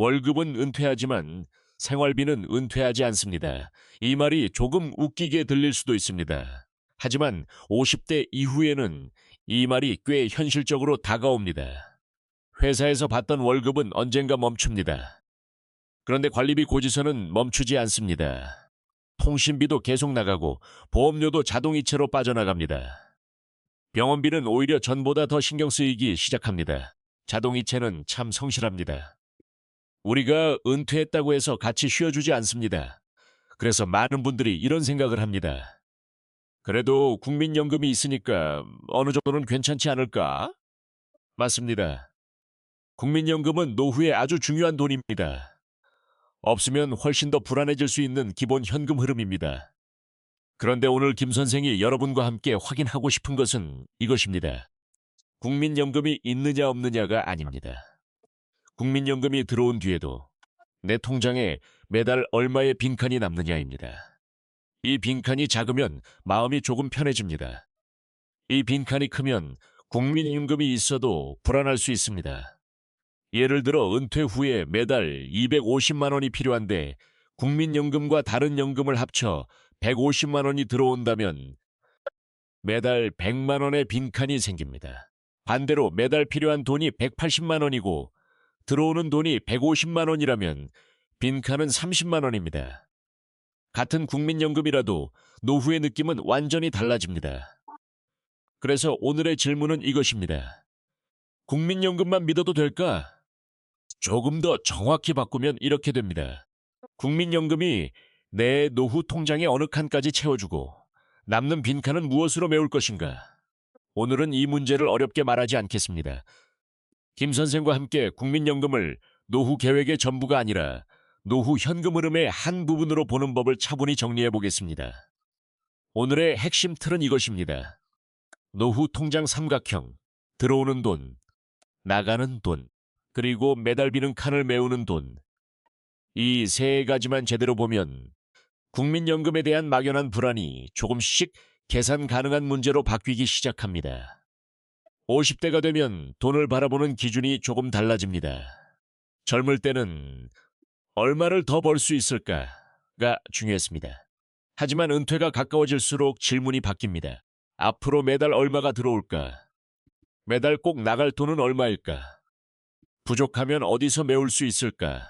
월급은 은퇴하지만 생활비는 은퇴하지 않습니다. 이 말이 조금 웃기게 들릴 수도 있습니다. 하지만 50대 이후에는 이 말이 꽤 현실적으로 다가옵니다. 회사에서 받던 월급은 언젠가 멈춥니다. 그런데 관리비 고지서는 멈추지 않습니다. 통신비도 계속 나가고 보험료도 자동이체로 빠져나갑니다. 병원비는 오히려 전보다 더 신경 쓰이기 시작합니다. 자동이체는 참 성실합니다. 우리가 은퇴했다고 해서 같이 쉬어주지 않습니다. 그래서 많은 분들이 이런 생각을 합니다. 그래도 국민연금이 있으니까 어느 정도는 괜찮지 않을까? 맞습니다. 국민연금은 노후에 아주 중요한 돈입니다. 없으면 훨씬 더 불안해질 수 있는 기본 현금 흐름입니다. 그런데 오늘 김 선생이 여러분과 함께 확인하고 싶은 것은 이것입니다. 국민연금이 있느냐 없느냐가 아닙니다. 국민연금이 들어온 뒤에도 내 통장에 매달 얼마의 빈칸이 남느냐입니다. 이 빈칸이 작으면 마음이 조금 편해집니다. 이 빈칸이 크면 국민연금이 있어도 불안할 수 있습니다. 예를 들어 은퇴 후에 매달 250만 원이 필요한데 국민연금과 다른 연금을 합쳐 150만 원이 들어온다면 매달 100만 원의 빈칸이 생깁니다. 반대로 매달 필요한 돈이 180만 원이고 들어오는 돈이 150만 원이라면 빈칸은 30만 원입니다. 같은 국민연금이라도 노후의 느낌은 완전히 달라집니다. 그래서 오늘의 질문은 이것입니다. 국민연금만 믿어도 될까? 조금 더 정확히 바꾸면 이렇게 됩니다. 국민연금이 내 노후 통장의 어느 칸까지 채워주고 남는 빈칸은 무엇으로 메울 것인가? 오늘은 이 문제를 어렵게 말하지 않겠습니다. 김 선생과 함께 국민연금을 노후 계획의 전부가 아니라 노후 현금 흐름의 한 부분으로 보는 법을 차분히 정리해 보겠습니다. 오늘의 핵심 틀은 이것입니다. 노후 통장 삼각형, 들어오는 돈, 나가는 돈, 그리고 매달 비는 칸을 메우는 돈. 이 세 가지만 제대로 보면 국민연금에 대한 막연한 불안이 조금씩 계산 가능한 문제로 바뀌기 시작합니다. 50대가 되면 돈을 바라보는 기준이 조금 달라집니다. 젊을 때는 얼마를 더 벌 수 있을까가 중요했습니다. 하지만 은퇴가 가까워질수록 질문이 바뀝니다. 앞으로 매달 얼마가 들어올까? 매달 꼭 나갈 돈은 얼마일까? 부족하면 어디서 메울 수 있을까?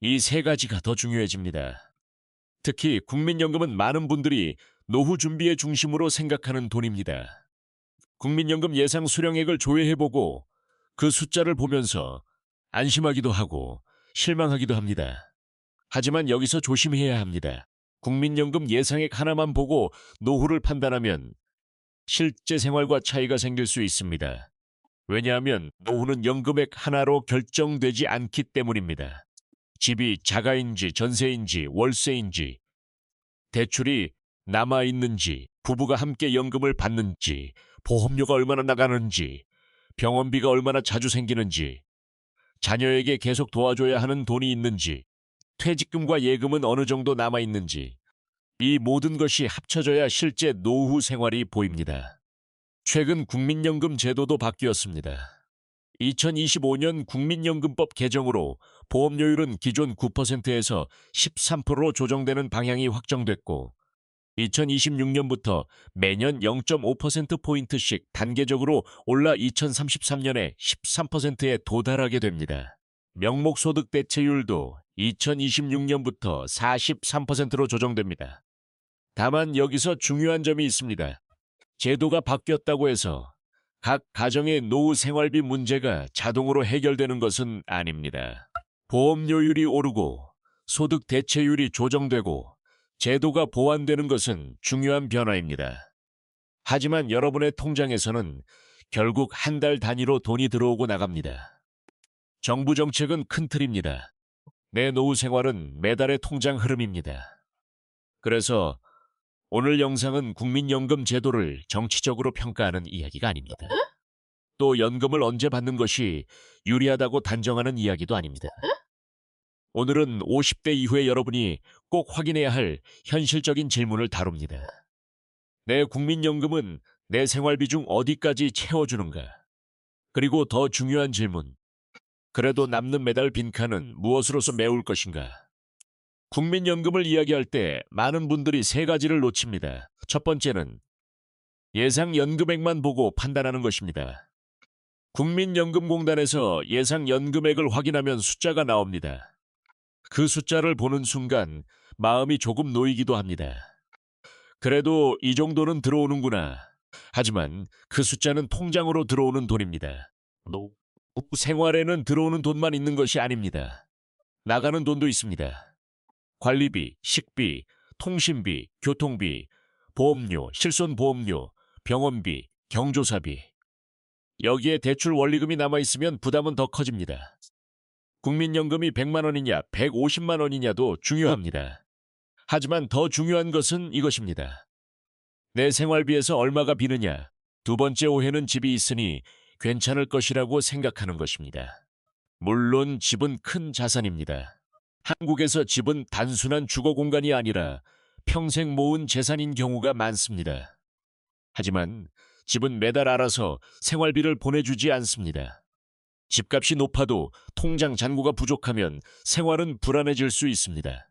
이 세 가지가 더 중요해집니다. 특히 국민연금은 많은 분들이 노후 준비의 중심으로 생각하는 돈입니다. 국민연금 예상 수령액을 조회해보고 그 숫자를 보면서 안심하기도 하고 실망하기도 합니다. 하지만 여기서 조심해야 합니다. 국민연금 예상액 하나만 보고 노후를 판단하면 실제 생활과 차이가 생길 수 있습니다. 왜냐하면 노후는 연금액 하나로 결정되지 않기 때문입니다. 집이 자가인지 전세인지 월세인지, 대출이 남아있는지, 부부가 함께 연금을 받는지, 보험료가 얼마나 나가는지, 병원비가 얼마나 자주 생기는지, 자녀에게 계속 도와줘야 하는 돈이 있는지, 퇴직금과 예금은 어느 정도 남아있는지, 이 모든 것이 합쳐져야 실제 노후 생활이 보입니다. 최근 국민연금 제도도 바뀌었습니다. 2025년 국민연금법 개정으로 보험료율은 기존 9%에서 13%로 조정되는 방향이 확정됐고 2026년부터 매년 0.5%포인트씩 단계적으로 올라 2033년에 13%에 도달하게 됩니다. 명목소득 대체율도 2026년부터 43%로 조정됩니다. 다만 여기서 중요한 점이 있습니다. 제도가 바뀌었다고 해서 각 가정의 노후 생활비 문제가 자동으로 해결되는 것은 아닙니다. 보험료율이 오르고 소득 대체율이 조정되고 제도가 보완되는 것은 중요한 변화입니다. 하지만 여러분의 통장에서는 결국 한 달 단위로 돈이 들어오고 나갑니다. 정부 정책은 큰 틀입니다. 내 노후 생활은 매달의 통장 흐름입니다. 그래서 오늘 영상은 국민연금 제도를 정치적으로 평가하는 이야기가 아닙니다. 또 연금을 언제 받는 것이 유리하다고 단정하는 이야기도 아닙니다. 오늘은 50대 이후의 여러분이 꼭 확인해야 할 현실적인 질문을 다룹니다. 내 국민연금은 내 생활비 중 어디까지 채워주는가? 그리고 더 중요한 질문, 그래도 남는 매달 빈칸은 무엇으로서 메울 것인가? 국민연금을 이야기할 때 많은 분들이 세 가지를 놓칩니다. 첫 번째는 예상 연금액만 보고 판단하는 것입니다. 국민연금공단에서 예상 연금액을 확인하면 숫자가 나옵니다. 그 숫자를 보는 순간 마음이 조금 놓이기도 합니다. 그래도 이 정도는 들어오는구나. 하지만 그 숫자는 통장으로 들어오는 돈입니다. 생활에는 들어오는 돈만 있는 것이 아닙니다. 나가는 돈도 있습니다. 관리비, 식비, 통신비, 교통비, 보험료, 실손보험료, 병원비, 경조사비. 여기에 대출 원리금이 남아있으면 부담은 더 커집니다. 국민연금이 100만 원이냐 150만 원이냐도 중요합니다. 하지만 더 중요한 것은 이것입니다. 내 생활비에서 얼마가 비느냐. 두 번째 오해는 집이 있으니 괜찮을 것이라고 생각하는 것입니다. 물론 집은 큰 자산입니다. 한국에서 집은 단순한 주거 공간이 아니라 평생 모은 재산인 경우가 많습니다. 하지만 집은 매달 알아서 생활비를 보내주지 않습니다. 집값이 높아도 통장 잔고가 부족하면 생활은 불안해질 수 있습니다.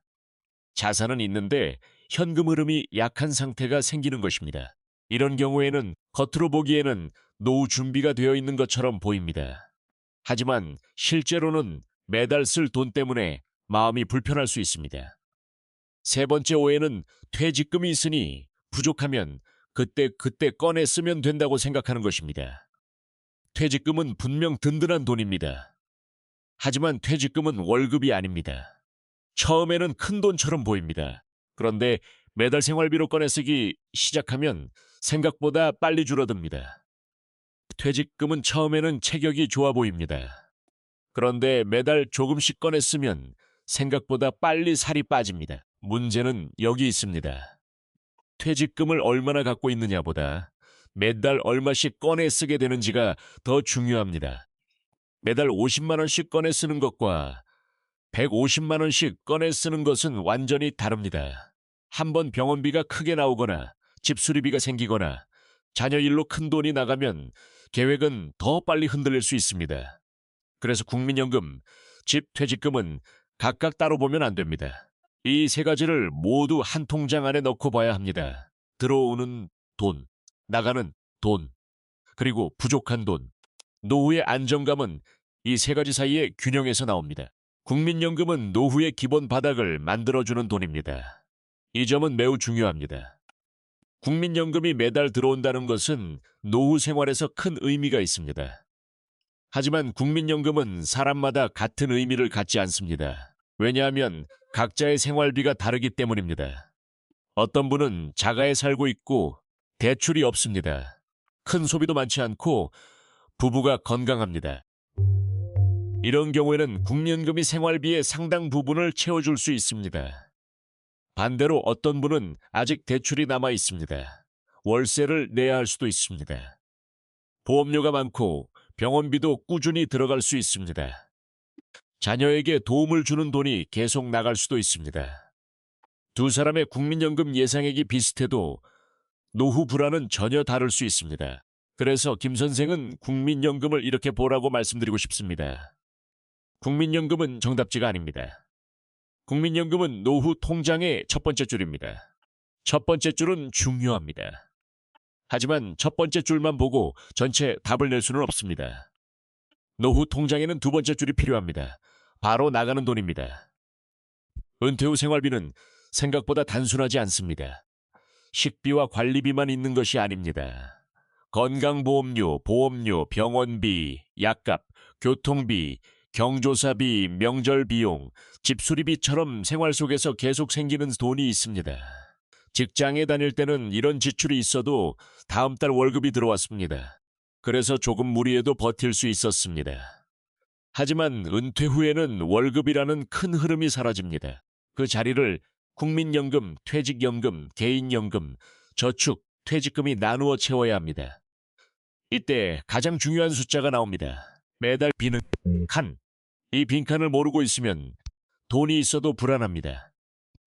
자산은 있는데 현금 흐름이 약한 상태가 생기는 것입니다. 이런 경우에는 겉으로 보기에는 노후 준비가 되어 있는 것처럼 보입니다. 하지만 실제로는 매달 쓸 돈 때문에 마음이 불편할 수 있습니다. 세 번째 오해는 퇴직금이 있으니 부족하면 그때 꺼내 쓰면 된다고 생각하는 것입니다. 퇴직금은 분명 든든한 돈입니다. 하지만 퇴직금은 월급이 아닙니다. 처음에는 큰 돈처럼 보입니다. 그런데 매달 생활비로 꺼내 쓰기 시작하면 생각보다 빨리 줄어듭니다. 퇴직금은 처음에는 체격이 좋아 보입니다. 그런데 매달 조금씩 꺼내 쓰면 생각보다 빨리 살이 빠집니다. 문제는 여기 있습니다. 퇴직금을 얼마나 갖고 있느냐보다 매달 얼마씩 꺼내 쓰게 되는지가 더 중요합니다. 매달 50만 원씩 꺼내 쓰는 것과 150만 원씩 꺼내 쓰는 것은 완전히 다릅니다. 한번 병원비가 크게 나오거나 집 수리비가 생기거나 자녀 일로 큰 돈이 나가면 계획은 더 빨리 흔들릴 수 있습니다. 그래서 국민연금, 집, 퇴직금은 각각 따로 보면 안 됩니다. 이 세 가지를 모두 한 통장 안에 넣고 봐야 합니다. 들어오는 돈, 나가는 돈, 그리고 부족한 돈, 노후의 안정감은 이 세 가지 사이의 균형에서 나옵니다. 국민연금은 노후의 기본 바닥을 만들어주는 돈입니다. 이 점은 매우 중요합니다. 국민연금이 매달 들어온다는 것은 노후 생활에서 큰 의미가 있습니다. 하지만 국민연금은 사람마다 같은 의미를 갖지 않습니다. 왜냐하면 각자의 생활비가 다르기 때문입니다. 어떤 분은 자가에 살고 있고 대출이 없습니다. 큰 소비도 많지 않고 부부가 건강합니다. 이런 경우에는 국민연금이 생활비의 상당 부분을 채워줄 수 있습니다. 반대로 어떤 분은 아직 대출이 남아 있습니다. 월세를 내야 할 수도 있습니다. 보험료가 많고 병원비도 꾸준히 들어갈 수 있습니다. 자녀에게 도움을 주는 돈이 계속 나갈 수도 있습니다. 두 사람의 국민연금 예상액이 비슷해도 노후 불안은 전혀 다를 수 있습니다. 그래서 김 선생은 국민연금을 이렇게 보라고 말씀드리고 싶습니다. 국민연금은 정답지가 아닙니다. 국민연금은 노후 통장의 첫 번째 줄입니다. 첫 번째 줄은 중요합니다. 하지만 첫 번째 줄만 보고 전체 답을 낼 수는 없습니다. 노후 통장에는 두 번째 줄이 필요합니다. 바로 나가는 돈입니다. 은퇴 후 생활비는 생각보다 단순하지 않습니다. 식비와 관리비만 있는 것이 아닙니다. 건강보험료, 보험료, 병원비, 약값, 교통비, 경조사비, 명절비용, 집수리비처럼 생활 속에서 계속 생기는 돈이 있습니다. 직장에 다닐 때는 이런 지출이 있어도 다음 달 월급이 들어왔습니다. 그래서 조금 무리해도 버틸 수 있었습니다. 하지만 은퇴 후에는 월급이라는 큰 흐름이 사라집니다. 그 자리를 국민연금, 퇴직연금, 개인연금, 저축, 퇴직금이 나누어 채워야 합니다. 이때 가장 중요한 숫자가 나옵니다. 매달 비는 칸. 이 빈칸을 모르고 있으면 돈이 있어도 불안합니다.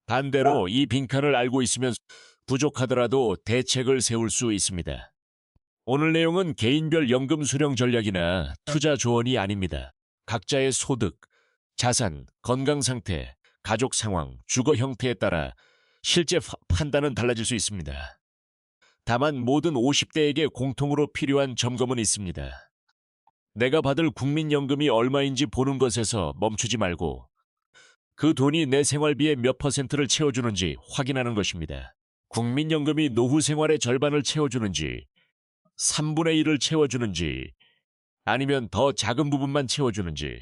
반대로 이 빈칸을 알고 있으면 부족하더라도 대책을 세울 수 있습니다. 오늘 내용은 개인별 연금 수령 전략이나 투자 조언이 아닙니다. 각자의 소득, 자산, 건강 상태, 가족 상황, 주거 형태에 따라 실제 판단은 달라질 수 있습니다. 다만 모든 50대에게 공통으로 필요한 점검은 있습니다. 내가 받을 국민연금이 얼마인지 보는 것에서 멈추지 말고 그 돈이 내 생활비의 몇 퍼센트를 채워주는지 확인하는 것입니다. 국민연금이 노후 생활의 절반을 채워주는지, 3분의 1을 채워주는지, 아니면 더 작은 부분만 채워주는지,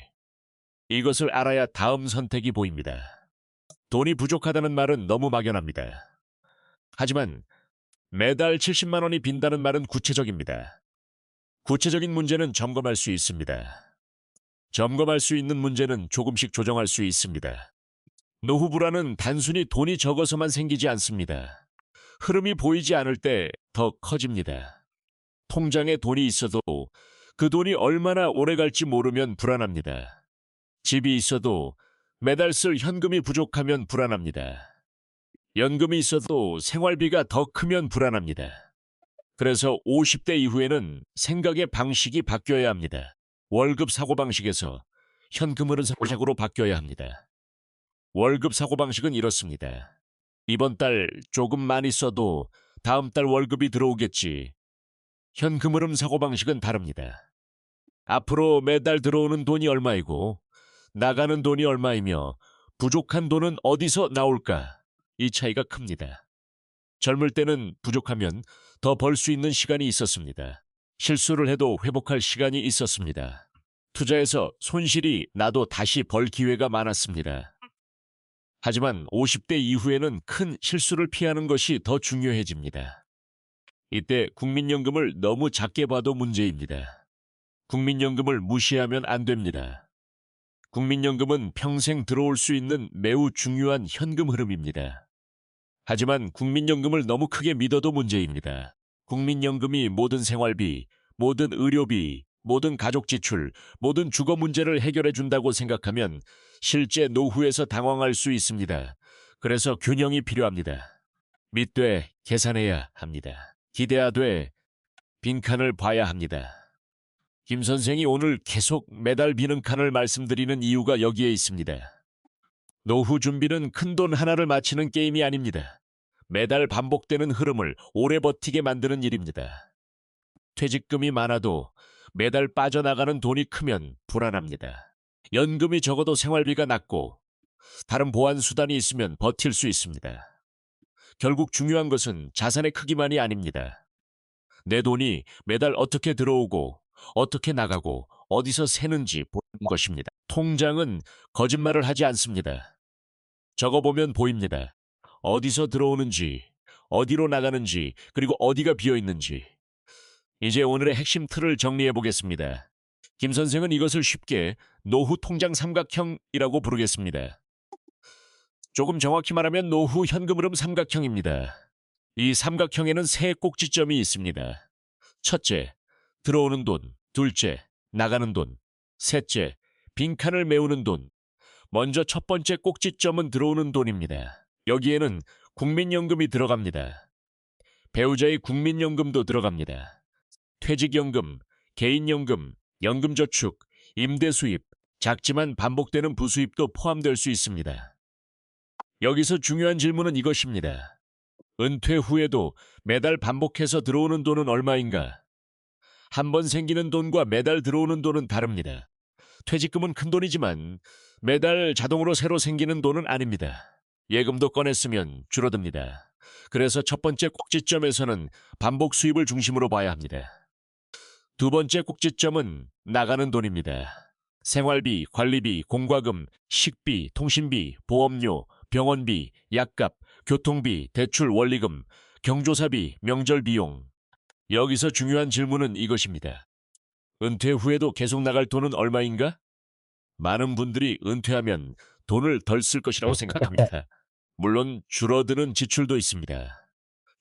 이것을 알아야 다음 선택이 보입니다. 돈이 부족하다는 말은 너무 막연합니다. 하지만 매달 70만 원이 빈다는 말은 구체적입니다. 구체적인 문제는 점검할 수 있습니다. 점검할 수 있는 문제는 조금씩 조정할 수 있습니다. 노후 불안은 단순히 돈이 적어서만 생기지 않습니다. 흐름이 보이지 않을 때 더 커집니다. 통장에 돈이 있어도 그 돈이 얼마나 오래 갈지 모르면 불안합니다. 집이 있어도 매달 쓸 현금이 부족하면 불안합니다. 연금이 있어도 생활비가 더 크면 불안합니다. 그래서 50대 이후에는 생각의 방식이 바뀌어야 합니다. 월급 사고방식에서 현금흐름 사고방식으로 바뀌어야 합니다. 월급 사고방식은 이렇습니다. 이번 달 조금 많이 써도 다음 달 월급이 들어오겠지. 현금흐름 사고방식은 다릅니다. 앞으로 매달 들어오는 돈이 얼마이고 나가는 돈이 얼마이며 부족한 돈은 어디서 나올까? 이 차이가 큽니다. 젊을 때는 부족하면 더 벌 수 있는 시간이 있었습니다. 실수를 해도 회복할 시간이 있었습니다. 투자해서 손실이 나도 다시 벌 기회가 많았습니다. 하지만 50대 이후에는 큰 실수를 피하는 것이 더 중요해집니다. 이때 국민연금을 너무 작게 봐도 문제입니다. 국민연금을 무시하면 안 됩니다. 국민연금은 평생 들어올 수 있는 매우 중요한 현금 흐름입니다. 하지만 국민연금을 너무 크게 믿어도 문제입니다. 국민연금이 모든 생활비, 모든 의료비, 모든 가족 지출, 모든 주거 문제를 해결해 준다고 생각하면 실제 노후에서 당황할 수 있습니다. 그래서 균형이 필요합니다. 믿되 계산해야 합니다. 기대하되 빈칸을 봐야 합니다. 김 선생이 오늘 계속 매달 비는 칸을 말씀드리는 이유가 여기에 있습니다. 노후 준비는 큰돈 하나를 맞히는 게임이 아닙니다. 매달 반복되는 흐름을 오래 버티게 만드는 일입니다. 퇴직금이 많아도 매달 빠져나가는 돈이 크면 불안합니다. 연금이 적어도 생활비가 낮고 다른 보완 수단이 있으면 버틸 수 있습니다. 결국 중요한 것은 자산의 크기만이 아닙니다. 내 돈이 매달 어떻게 들어오고 어떻게 나가고 어디서 새는지 보는 것입니다. 통장은 거짓말을 하지 않습니다. 적어보면 보입니다. 어디서 들어오는지, 어디로 나가는지, 그리고 어디가 비어 있는지. 이제 오늘의 핵심 틀을 정리해 보겠습니다. 김 선생은 이것을 쉽게 노후 통장 삼각형이라고 부르겠습니다. 조금 정확히 말하면 노후 현금 흐름 삼각형입니다. 이 삼각형에는 세 꼭지점이 있습니다. 첫째, 들어오는 돈. 둘째, 나가는 돈. 셋째, 빈칸을 메우는 돈. 먼저 첫 번째 꼭지점은 들어오는 돈입니다. 여기에는 국민연금이 들어갑니다. 배우자의 국민연금도 들어갑니다. 퇴직연금, 개인연금, 연금저축, 임대수입, 작지만 반복되는 부수입도 포함될 수 있습니다. 여기서 중요한 질문은 이것입니다. 은퇴 후에도 매달 반복해서 들어오는 돈은 얼마인가? 한 번 생기는 돈과 매달 들어오는 돈은 다릅니다. 퇴직금은 큰 돈이지만 매달 자동으로 새로 생기는 돈은 아닙니다. 예금도 꺼냈으면 줄어듭니다. 그래서 첫 번째 꼭지점에서는 반복 수입을 중심으로 봐야 합니다. 두 번째 꼭지점은 나가는 돈입니다. 생활비, 관리비, 공과금, 식비, 통신비, 보험료, 병원비, 약값, 교통비, 대출 원리금, 경조사비, 명절 비용. 여기서 중요한 질문은 이것입니다. 은퇴 후에도 계속 나갈 돈은 얼마인가? 많은 분들이 은퇴하면 돈을 덜 쓸 것이라고 생각합니다. 물론 줄어드는 지출도 있습니다.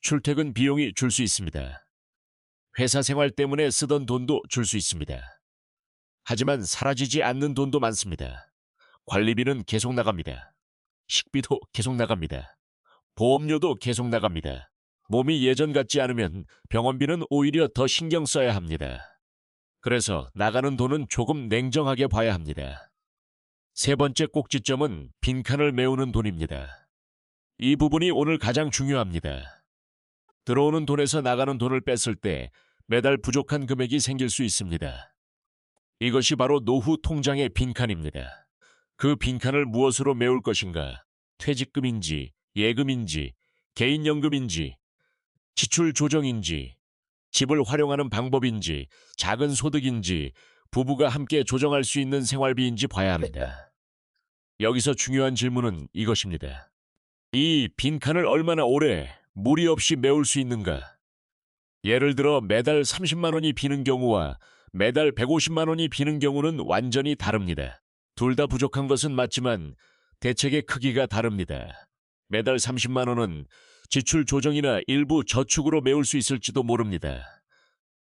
출퇴근 비용이 줄 수 있습니다. 회사 생활 때문에 쓰던 돈도 줄 수 있습니다. 하지만 사라지지 않는 돈도 많습니다. 관리비는 계속 나갑니다. 식비도 계속 나갑니다. 보험료도 계속 나갑니다. 몸이 예전 같지 않으면 병원비는 오히려 더 신경 써야 합니다. 그래서 나가는 돈은 조금 냉정하게 봐야 합니다. 세 번째 꼭지점은 빈칸을 메우는 돈입니다. 이 부분이 오늘 가장 중요합니다. 들어오는 돈에서 나가는 돈을 뺐을 때 매달 부족한 금액이 생길 수 있습니다. 이것이 바로 노후 통장의 빈칸입니다. 그 빈칸을 무엇으로 메울 것인가? 퇴직금인지, 예금인지, 개인연금인지, 지출 조정인지, 집을 활용하는 방법인지, 작은 소득인지, 부부가 함께 조정할 수 있는 생활비인지 봐야 합니다. 여기서 중요한 질문은 이것입니다. 이 빈칸을 얼마나 오래 무리 없이 메울 수 있는가? 예를 들어 매달 30만 원이 비는 경우와 매달 150만 원이 비는 경우는 완전히 다릅니다. 둘 다 부족한 것은 맞지만 대책의 크기가 다릅니다. 매달 30만 원은 지출 조정이나 일부 저축으로 메울 수 있을지도 모릅니다.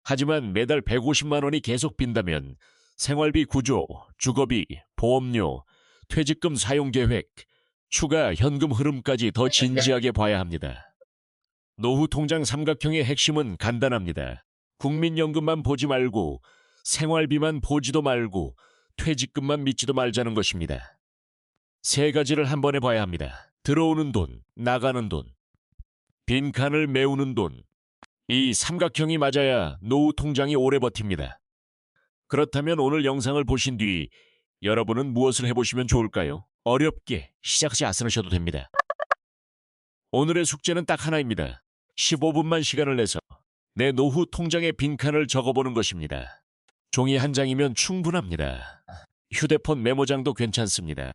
하지만 매달 150만 원이 계속 빈다면 생활비 구조, 주거비, 보험료, 퇴직금 사용 계획, 추가 현금 흐름까지 더 진지하게 봐야 합니다. 노후 통장 삼각형의 핵심은 간단합니다. 국민연금만 보지 말고 생활비만 보지도 말고 퇴직금만 믿지도 말자는 것입니다. 세 가지를 한 번에 봐야 합니다. 들어오는 돈, 나가는 돈, 빈칸을 메우는 돈. 이 삼각형이 맞아야 노후 통장이 오래 버팁니다. 그렇다면 오늘 영상을 보신 뒤 여러분은 무엇을 해보시면 좋을까요? 어렵게 시작하지 않으셔도 됩니다. 오늘의 숙제는 딱 하나입니다. 15분만 시간을 내서 내 노후 통장의 빈칸을 적어보는 것입니다. 종이 한 장이면 충분합니다. 휴대폰 메모장도 괜찮습니다.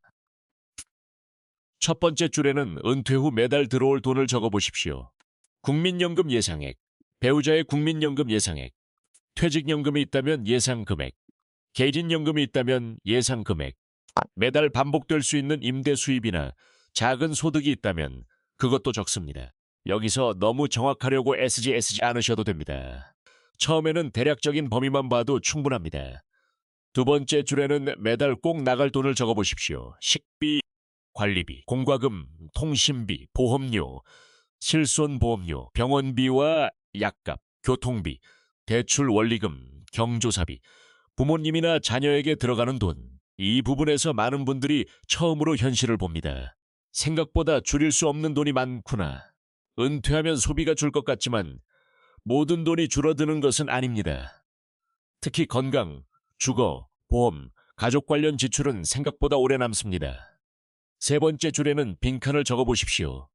첫 번째 줄에는 은퇴 후 매달 들어올 돈을 적어보십시오. 국민연금 예상액, 배우자의 국민연금 예상액, 퇴직연금이 있다면 예상 금액, 개인연금이 있다면 예상 금액, 매달 반복될 수 있는 임대 수입이나 작은 소득이 있다면 그것도 적습니다. 여기서 너무 정확하려고 애쓰지 않으셔도 됩니다. 처음에는 대략적인 범위만 봐도 충분합니다. 두 번째 줄에는 매달 꼭 나갈 돈을 적어보십시오. 식비, 관리비, 공과금, 통신비, 보험료, 실손보험료, 병원비와 약값, 교통비, 대출 원리금, 경조사비, 부모님이나 자녀에게 들어가는 돈. 이 부분에서 많은 분들이 처음으로 현실을 봅니다. 생각보다 줄일 수 없는 돈이 많구나. 은퇴하면 소비가 줄 것 같지만 모든 돈이 줄어드는 것은 아닙니다. 특히 건강, 주거, 보험, 가족 관련 지출은 생각보다 오래 남습니다. 세 번째 줄에는 빈칸을 적어보십시오.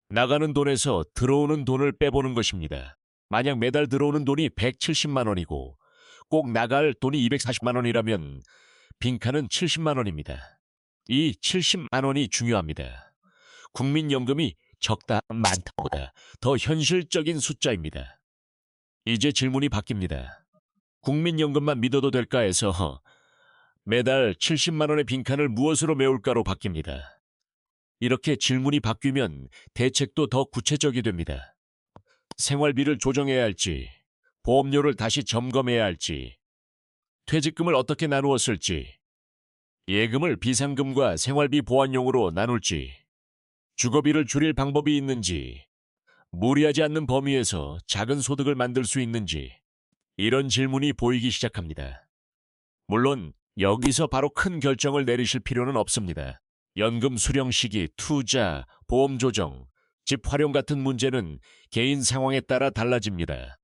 나가는 돈에서 들어오는 돈을 빼보는 것입니다. 만약 매달 들어오는 돈이 170만 원이고 꼭 나갈 돈이 240만 원이라면 빈칸은 70만 원입니다. 이 70만 원이 중요합니다. 국민연금이 적다 많다보다 더 현실적인 숫자입니다. 이제 질문이 바뀝니다. 국민연금만 믿어도 될까 해서 매달 70만 원의 빈칸을 무엇으로 메울까로 바뀝니다. 이렇게 질문이 바뀌면 대책도 더 구체적이 됩니다. 생활비를 조정해야 할지, 보험료를 다시 점검해야 할지, 퇴직금을 어떻게 나누어 쓸지, 예금을 비상금과 생활비 보완용으로 나눌지, 주거비를 줄일 방법이 있는지, 무리하지 않는 범위에서 작은 소득을 만들 수 있는지, 이런 질문이 보이기 시작합니다. 물론 여기서 바로 큰 결정을 내리실 필요는 없습니다. 연금 수령 시기, 투자, 보험 조정, 집 활용 같은 문제는 개인 상황에 따라 달라집니다.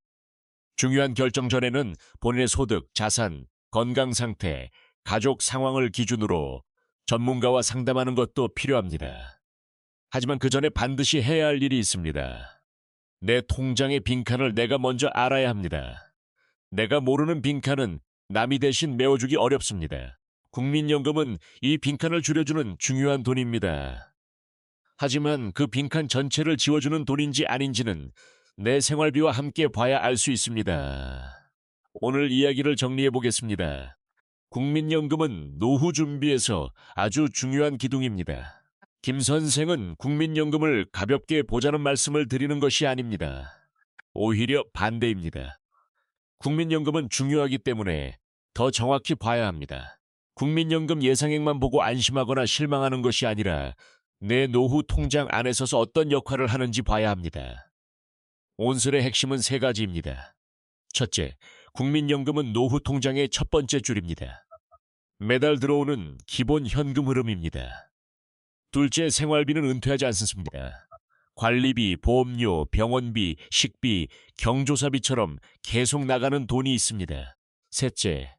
중요한 결정 전에는 본인의 소득, 자산, 건강 상태, 가족 상황을 기준으로 전문가와 상담하는 것도 필요합니다. 하지만 그 전에 반드시 해야 할 일이 있습니다. 내 통장의 빈칸을 내가 먼저 알아야 합니다. 내가 모르는 빈칸은 남이 대신 메워주기 어렵습니다. 국민연금은 이 빈칸을 줄여주는 중요한 돈입니다. 하지만 그 빈칸 전체를 지워주는 돈인지 아닌지는 내 생활비와 함께 봐야 알 수 있습니다. 오늘 이야기를 정리해 보겠습니다. 국민연금은 노후 준비에서 아주 중요한 기둥입니다. 김 선생은 국민연금을 가볍게 보자는 말씀을 드리는 것이 아닙니다. 오히려 반대입니다. 국민연금은 중요하기 때문에 더 정확히 봐야 합니다. 국민연금 예상액만 보고 안심하거나 실망하는 것이 아니라 내 노후 통장 안에 서서 어떤 역할을 하는지 봐야 합니다. 온슬의 핵심은 세 가지입니다. 첫째, 국민연금은 노후 통장의 첫 번째 줄입니다. 매달 들어오는 기본 현금 흐름입니다. 둘째, 생활비는 은퇴하지 않습니다. 관리비, 보험료, 병원비, 식비, 경조사비처럼 계속 나가는 돈이 있습니다. 셋째,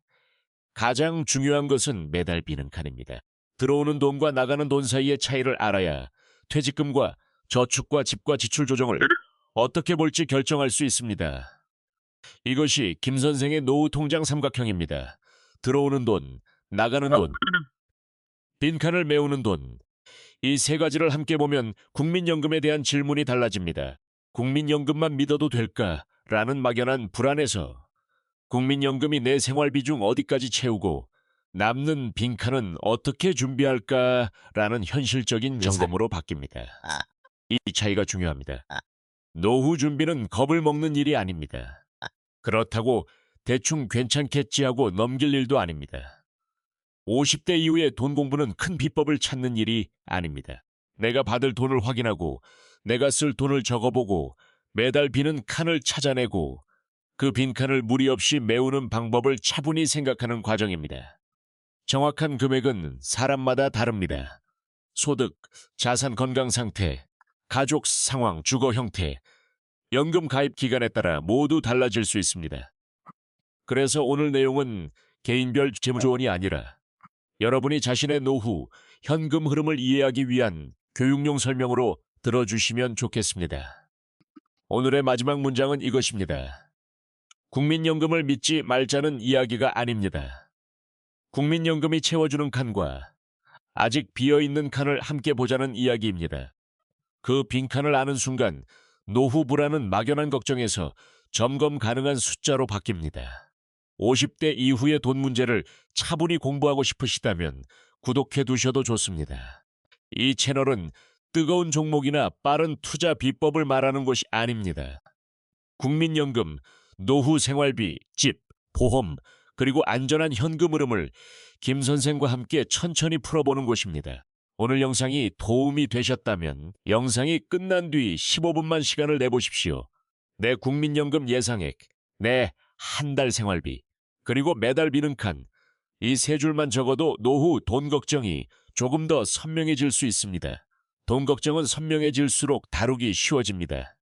가장 중요한 것은 매달 비는 칸입니다. 들어오는 돈과 나가는 돈 사이의 차이를 알아야 퇴직금과 저축과 집과 지출 조정을 어떻게 볼지 결정할 수 있습니다. 이것이 김 선생의 노후 통장 삼각형입니다. 들어오는 돈, 나가는 돈, 빈칸을 메우는 돈. 이 세 가지를 함께 보면 국민연금에 대한 질문이 달라집니다. 국민연금만 믿어도 될까라는 막연한 불안에서 국민연금이 내 생활비 중 어디까지 채우고 남는 빈칸은 어떻게 준비할까라는 현실적인 점검으로 바뀝니다. 이 차이가 중요합니다. 노후 준비는 겁을 먹는 일이 아닙니다. 그렇다고 대충 괜찮겠지 하고 넘길 일도 아닙니다. 50대 이후에 돈 공부는 큰 비법을 찾는 일이 아닙니다. 내가 받을 돈을 확인하고 내가 쓸 돈을 적어보고 매달 비는 칸을 찾아내고 그 빈칸을 무리 없이 메우는 방법을 차분히 생각하는 과정입니다. 정확한 금액은 사람마다 다릅니다. 소득, 자산 건강 상태, 가족 상황, 주거 형태, 연금 가입 기간에 따라 모두 달라질 수 있습니다. 그래서 오늘 내용은 개인별 재무조언이 아니라 여러분이 자신의 노후, 현금 흐름을 이해하기 위한 교육용 설명으로 들어주시면 좋겠습니다. 오늘의 마지막 문장은 이것입니다. 국민연금을 믿지 말자는 이야기가 아닙니다. 국민연금이 채워주는 칸과 아직 비어있는 칸을 함께 보자는 이야기입니다. 그 빈칸을 아는 순간 노후 불안은 막연한 걱정에서 점검 가능한 숫자로 바뀝니다. 50대 이후의 돈 문제를 차분히 공부하고 싶으시다면 구독해 두셔도 좋습니다. 이 채널은 뜨거운 종목이나 빠른 투자 비법을 말하는 곳이 아닙니다. 국민연금, 노후 생활비, 집, 보험, 그리고 안전한 현금 흐름을 김 선생과 함께 천천히 풀어보는 곳입니다. 오늘 영상이 도움이 되셨다면 영상이 끝난 뒤 15분만 시간을 내보십시오. 내 국민연금 예상액, 내 한 달 생활비, 그리고 매달 비는 칸, 이 세 줄만 적어도 노후 돈 걱정이 조금 더 선명해질 수 있습니다. 돈 걱정은 선명해질수록 다루기 쉬워집니다.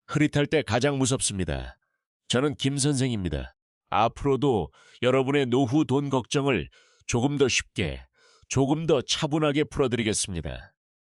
흐릿할 때 가장 무섭습니다. 저는 김 선생입니다. 앞으로도 여러분의 노후 돈 걱정을 조금 더 쉽게, 조금 더 차분하게 풀어드리겠습니다.